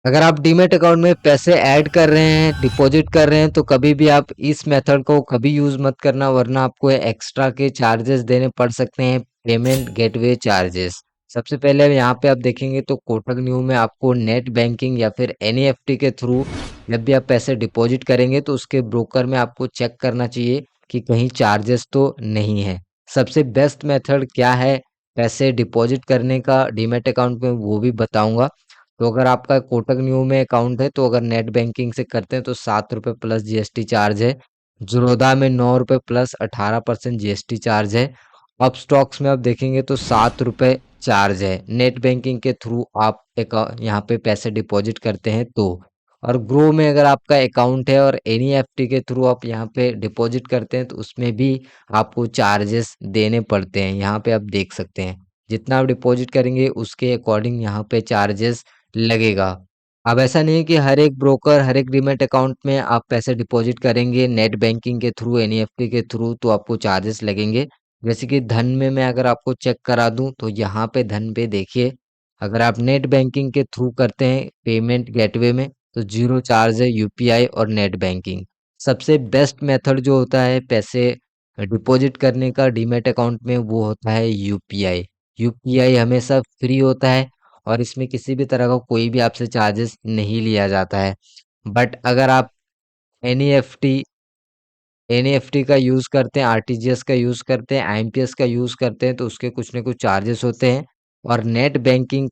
अगर आप demat account में पैसे ऐड कर रहे हैं, डिपॉजिट कर रहे हैं, तो कभी भी आप इस मेथड को कभी यूज़ मत करना, वरना आपको एक्स्ट्रा के चार्जेस देने पड़ सकते हैं, पेमेंट गेटवे चार्जेस। सबसे पहले यहाँ पे आप देखेंगे तो कोटक न्यू में आपको नेट बैंकिंग या फिर एनईएफटी के थ्रू जब भी आप पैसे डिपॉजिट करेंगे तो उसके ब्रोकर में आपको चेक करना चाहिए कि कहीं चार्जेस तो नहीं है। सबसे बेस्ट मेथड क्या है पैसे डिपॉजिट करने का डीमैट अकाउंट में, वो भी बताऊंगा। तो अगर आपका कोटक न्यू में अकाउंट है तो अगर नेट बैंकिंग से करते हैं तो 7 रुपये प्लस जीएसटी चार्ज है। ज़ीरोधा में 9 रुपये प्लस 18% जीएसटी चार्ज है। अब स्टॉक्स में आप देखेंगे तो 7 रुपये चार्ज है नेट बैंकिंग के थ्रू आप यहाँ पे पैसे डिपॉजिट करते हैं तो। और ग्रो में अगर आपका अकाउंट है और एनईएफटी के थ्रू आप यहाँ पे डिपॉजिट करते हैं तो उसमें भी आपको चार्जेस देने पड़ते हैं, यहाँ पे आप देख सकते हैं। जितना आप डिपॉजिट करेंगे उसके अकॉर्डिंग यहाँ पे चार्जेस लगेगा। अब ऐसा नहीं है कि हर एक ब्रोकर हर एक डीमैट अकाउंट में आप पैसे डिपॉजिट करेंगे नेट बैंकिंग के थ्रू एनईएफटी के थ्रू तो आपको चार्जेस लगेंगे। जैसे कि धन में मैं अगर आपको चेक करा दूं तो यहाँ पे धन पे देखिए, अगर आप नेट बैंकिंग के थ्रू करते हैं पेमेंट गेटवे में तो जीरो चार्ज है यूपीआई और नेट बैंकिंग। सबसे बेस्ट मेथड जो होता है पैसे डिपॉजिट करने का डीमैट अकाउंट में वो होता है यूपीआई। यूपीआई हमेशा फ्री होता है और इसमें किसी भी तरह का कोई भी आपसे चार्जेस नहीं लिया जाता है। बट अगर आप एनईएफटी एनईएफटी का यूज़ करते हैं, आरटीजीएस का यूज़ करते हैं, आईएमपीएस का यूज़ करते हैं तो उसके कुछ न कुछ चार्जेस होते हैं। और नेट बैंकिंग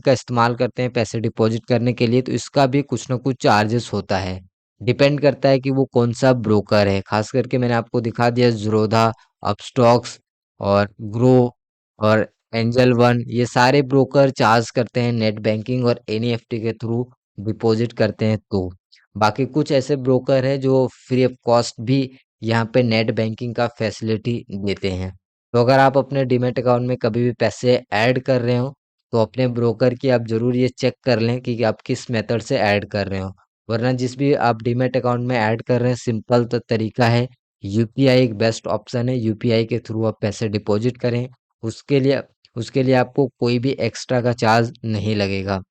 का इस्तेमाल करते हैं पैसे डिपॉजिट करने के लिए तो इसका भी कुछ ना कुछ चार्जेस होता है। डिपेंड करता है कि वो कौन सा ब्रोकर है, खास करके मैंने आपको दिखा दिया ज़ीरोधा, अपस्टॉक्स और ग्रो और एंजल वन, ये सारे ब्रोकर चार्ज करते हैं नेट बैंकिंग और एनईएफटी के थ्रू डिपॉजिट करते हैं तो। बाकी कुछ ऐसे ब्रोकर हैं जो फ्री ऑफ कॉस्ट भी यहाँ पे नेट बैंकिंग का फैसिलिटी देते हैं। तो अगर आप अपने डीमैट अकाउंट में कभी भी पैसे ऐड कर रहे हो तो अपने ब्रोकर की आप ज़रूर ये चेक कर लें कि आप किस मेथड से ऐड कर रहे हो। वरना जिस भी आप डीमैट अकाउंट में ऐड कर रहे हैं सिंपल तो तरीका है, यूपीआई एक बेस्ट ऑप्शन है, यूपीआई के थ्रू आप पैसे डिपॉजिट करें। उसके लिए उसके लिए आपको कोई भी एक्स्ट्रा का चार्ज नहीं लगेगा।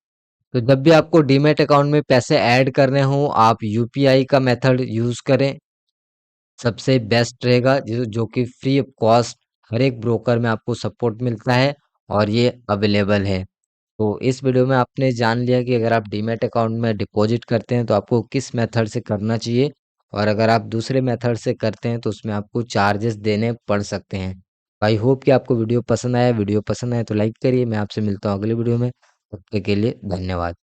तो जब भी आपको डीमैट अकाउंट में पैसे ऐड करने हो आप यूपीआई का मेथड यूज़ करें, सबसे बेस्ट रहेगा जो कि फ्री ऑफ कॉस्ट हर एक ब्रोकर में आपको सपोर्ट मिलता है और ये अवेलेबल है। तो इस वीडियो में आपने जान लिया कि अगर आप डीमैट अकाउंट में डिपॉजिट करते हैं तो आपको किस मेथड से करना चाहिए और अगर आप दूसरे मेथड से करते हैं तो उसमें आपको चार्जेस देने पड़ सकते हैं। आई होप कि आपको वीडियो पसंद आया तो लाइक करिए। मैं आपसे मिलता हूँ अगले वीडियो में, तब तक के लिए धन्यवाद।